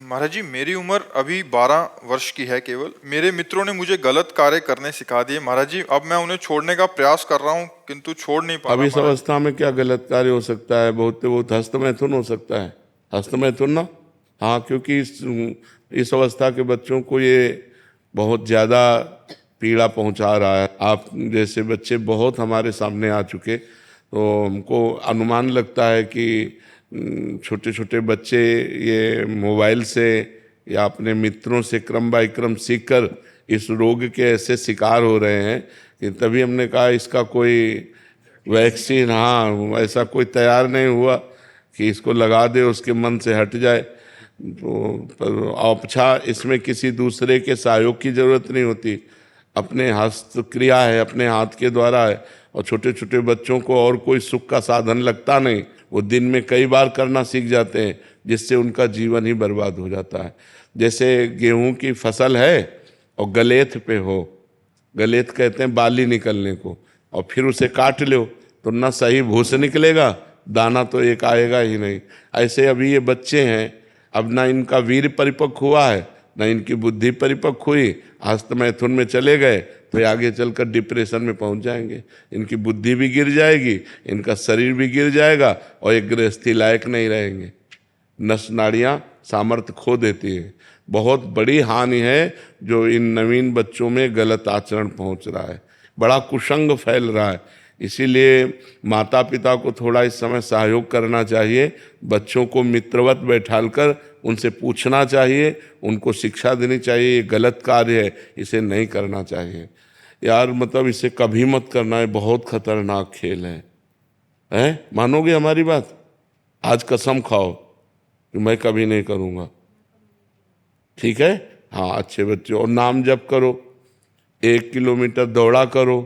महाराज जी, मेरी उम्र अभी 12 वर्ष की है केवल। मेरे मित्रों ने मुझे गलत कार्य करने सिखा दिए महाराज जी। अब मैं उन्हें छोड़ने का प्रयास कर रहा हूँ किंतु छोड़ नहीं पा अब रहा इस महाराज। अवस्था में क्या गलत कार्य हो सकता है? बहुत बहुत हस्तमैथुन हो सकता है। हस्तमैथुन ना, हाँ, क्योंकि इस अवस्था के बच्चों को ये बहुत ज़्यादा पीड़ा पहुंचा रहा है। आप जैसे बच्चे बहुत हमारे सामने आ चुके, तो हमको अनुमान लगता है कि छोटे छोटे बच्चे ये मोबाइल से या अपने मित्रों से क्रम बाय क्रम सीखकर इस रोग के ऐसे शिकार हो रहे हैं कि तभी हमने कहा इसका कोई वैक्सीन, हाँ, ऐसा कोई तैयार नहीं हुआ कि इसको लगा दे उसके मन से हट जाए। तो पर अच्छा, इसमें किसी दूसरे के सहयोग की जरूरत नहीं होती, अपने हस्त क्रिया है, अपने हाथ के द्वारा है। और छोटे छोटे बच्चों को और कोई सुख का साधन लगता नहीं, वो दिन में कई बार करना सीख जाते हैं, जिससे उनका जीवन ही बर्बाद हो जाता है। जैसे गेहूं की फसल है और गलेथ पे हो, गलेथ कहते हैं बाली निकलने को, और फिर उसे काट लो तो ना सही भूस निकलेगा, दाना तो एक आएगा ही नहीं। ऐसे अभी ये बच्चे हैं, अब ना इनका वीर परिपक्व हुआ है, ना इनकी बुद्धि परिपक्व हुई, हस्तमैथुन में चले गए तो आगे चलकर डिप्रेशन में पहुंच जाएंगे। इनकी बुद्धि भी गिर जाएगी, इनका शरीर भी गिर जाएगा और एक गृहस्थी लायक नहीं रहेंगे। नस नाड़ियाँ सामर्थ्य खो देती है। बहुत बड़ी हानि है जो इन नवीन बच्चों में गलत आचरण पहुंच रहा है, बड़ा कुसंग फैल रहा है। इसीलिए माता पिता को थोड़ा इस समय सहयोग करना चाहिए, बच्चों को मित्रवत बैठालकर उनसे पूछना चाहिए, उनको शिक्षा देनी चाहिए, ये गलत कार्य है, इसे नहीं करना चाहिए यार। मतलब इसे कभी मत करना है, बहुत खतरनाक खेल है? मानोगे हमारी बात? आज कसम खाओ कि मैं कभी नहीं करूँगा, ठीक है? हाँ, अच्छे बच्चे, और नाम जप करो, 1 किलोमीटर दौड़ा करो,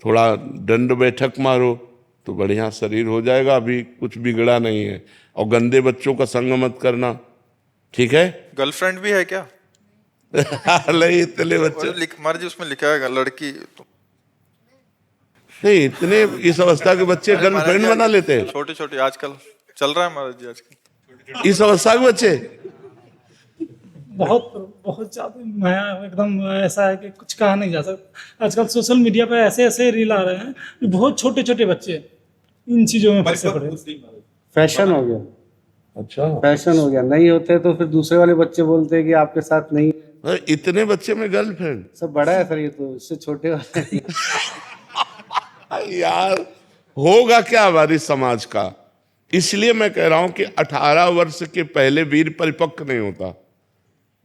थोड़ा दंड बैठक मारो तो बढ़िया शरीर हो जाएगा। अभी कुछ बिगड़ा नहीं है। और गंदे बच्चों का संग मत करना, ठीक है? गर्लफ्रेंड भी है क्या? नहीं, इतने बच्चे महाराज जी उसमें लिखा है लड़की तो। नहीं, इतने इस अवस्था के बच्चे गर्लफ्रेंड बना लेते हैं। छोटे छोटे आजकल चल रहा है महाराज जी, आजकल इस अवस्था के बच्चे बहुत बहुत ज्यादा मैं एकदम ऐसा है कि कुछ कहा नहीं जा सकता। आजकल सोशल मीडिया पे ऐसे ऐसे रील आ रहे हैं कि बहुत छोटे छोटे बच्चे इन चीजों में फंसे पड़े। फैशन हो गया, अच्छा फैशन हो गया। नहीं होते तो फिर दूसरे वाले बच्चे बोलते हैं कि आपके साथ नहीं। इतने बच्चे में गर्लफ्रेंड? सब बड़ा है सर, ये तो इससे छोटे वाले। यार होगा क्या हमारी समाज का? इसलिए मैं कह रहा हूं कि 18 वर्ष के पहले वीर परिपक्व नहीं होता।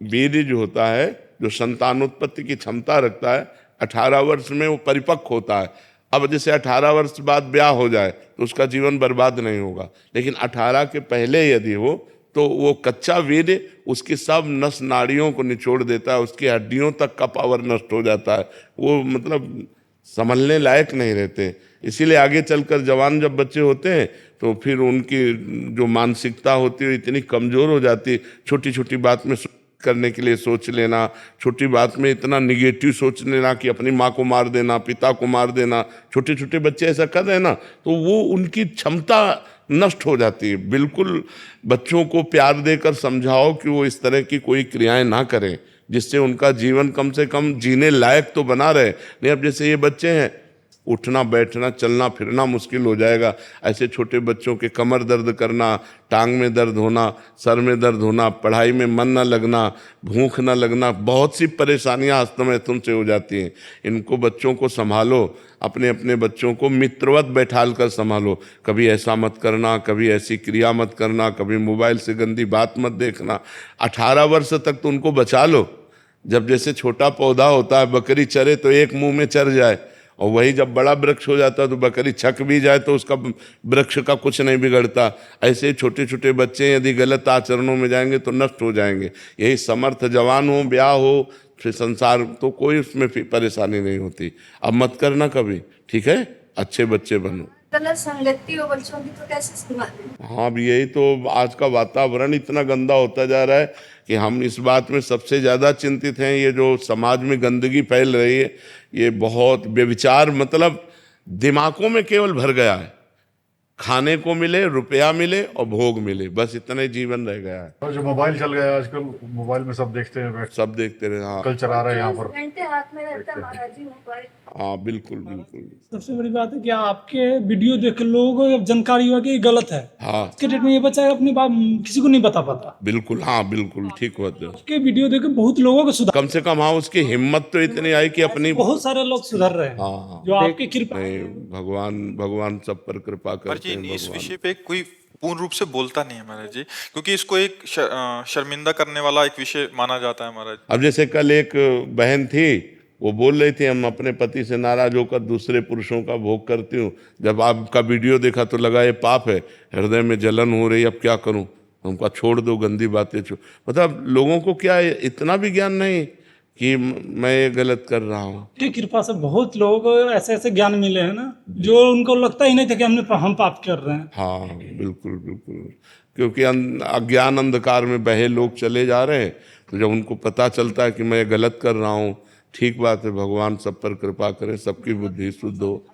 वीर जो होता है, जो संतानोत्पत्ति की क्षमता रखता है, 18 वर्ष में वो परिपक्व होता है। अब जैसे 18 वर्ष बाद ब्याह हो जाए तो उसका जीवन बर्बाद नहीं होगा, लेकिन 18 के पहले यदि हो तो वो कच्चा वीर उसकी सब नस नाड़ियों को निचोड़ देता है, उसकी हड्डियों तक का पावर नष्ट हो जाता है, वो मतलब संभलने लायक नहीं रहते। इसीलिए आगे चलकर जवान जब बच्चे होते हैं तो फिर उनकी जो मानसिकता होती है इतनी कमज़ोर हो जाती है, छोटी छोटी बात में करने के लिए सोच लेना, छोटी बात में इतना निगेटिव सोच लेना कि अपनी माँ को मार देना, पिता को मार देना। छोटे छोटे बच्चे ऐसा कर रहे हैं ना, तो वो उनकी क्षमता नष्ट हो जाती है। बिल्कुल बच्चों को प्यार देकर समझाओ कि वो इस तरह की कोई क्रियाएं ना करें, जिससे उनका जीवन कम से कम जीने लायक तो बना रहे। नहीं, अब जैसे ये बच्चे हैं, उठना बैठना चलना फिरना मुश्किल हो जाएगा। ऐसे छोटे बच्चों के कमर दर्द करना, टांग में दर्द होना, सर में दर्द होना, पढ़ाई में मन न लगना, भूख न लगना, बहुत सी परेशानियां हस्तमैथुन से हो जाती हैं। इनको बच्चों को संभालो, अपने अपने बच्चों को मित्रवत बैठाल कर संभालो। कभी ऐसा मत करना, कभी ऐसी क्रिया मत करना, कभी मोबाइल से गंदी बात मत देखना। 18 वर्ष तक तो उनको बचा लो। जब जैसे छोटा पौधा होता है, बकरी चरे तो एक मुंह में चर जाए, और वही जब बड़ा वृक्ष हो जाता है तो बकरी छक भी जाए तो उसका वृक्ष का कुछ नहीं बिगड़ता। ऐसे छोटे छोटे बच्चे यदि गलत आचरणों में जाएंगे तो नष्ट हो जाएंगे। यही समर्थ जवान हो, ब्याह हो, फिर संसार, तो कोई उसमें परेशानी नहीं होती। अब मत करना कभी, ठीक है? अच्छे बच्चे बनो। गलत संगति हो बच्चों की तो कैसे संभालें? हाँ, अब यही तो आज का वातावरण इतना गंदा होता जा रहा है कि हम इस बात में सबसे ज़्यादा चिंतित हैं। ये जो समाज में गंदगी फैल रही है, ये बहुत व्यभिचार, मतलब दिमागों में केवल भर गया है। खाने को मिले, रुपया मिले और भोग मिले, बस इतना ही जीवन रह गया है। और जो मोबाइल चल गया आजकल, मोबाइल में सब देखते हैं बैठ, सब देखते रहे। हाँ कल्चर आ रहा है यहाँ पर। 24 घंटे हाथ में रहता है महाराज जी मोबाइल। हाँ बिल्कुल बिल्कुल। सबसे बड़ी बात है कि आपके वीडियो देख के लोगों को जानकारी हुआ कि ये गलत है। हाँ आज के डेट में ये बच्चा अपनी बात किसी को नहीं बता पाता। बिल्कुल, हाँ बिल्कुल ठीक होते हो। आपके वीडियो देख के बहुत लोगों को सुधार, कम से कम हाँ उसकी हिम्मत तो इतनी आई कि अपनी, बहुत सारे लोग सुधर रहे हैं हाँ जो आपकी कृपा। नहीं, भगवान सब पर कृपा पर करते जी हैं इस भगवान। विषय पे कोई पूर्ण रूप से बोलता नहीं है महाराज जी, क्योंकि इसको एक शर्मिंदा करने वाला एक विषय माना जाता है महाराज। अब जैसे कल एक बहन थी, वो बोल रही थी हम अपने पति से नाराज होकर दूसरे पुरुषों का भोग करती हूँ, जब आपका वीडियो देखा तो लगा ये पाप है, हृदय में जलन हो रही, अब क्या करूँ। हमको छोड़ दो गंदी बातें। मतलब लोगों को क्या है, इतना भी ज्ञान नहीं कि मैं ये गलत कर रहा हूँ। की कृपा से बहुत लोगों को ऐसे ऐसे ज्ञान मिले हैं ना, जो उनको लगता ही नहीं था कि हम पाप कर रहे हैं। हाँ बिल्कुल बिल्कुल, क्योंकि अज्ञान अंधकार में बहे लोग चले जा रहे हैं, तो जब उनको पता चलता है कि मैं गलत कर रहा हूँ, ठीक बात है, भगवान सब पर कृपा करे, सबकी बुद्धि शुद्ध हो।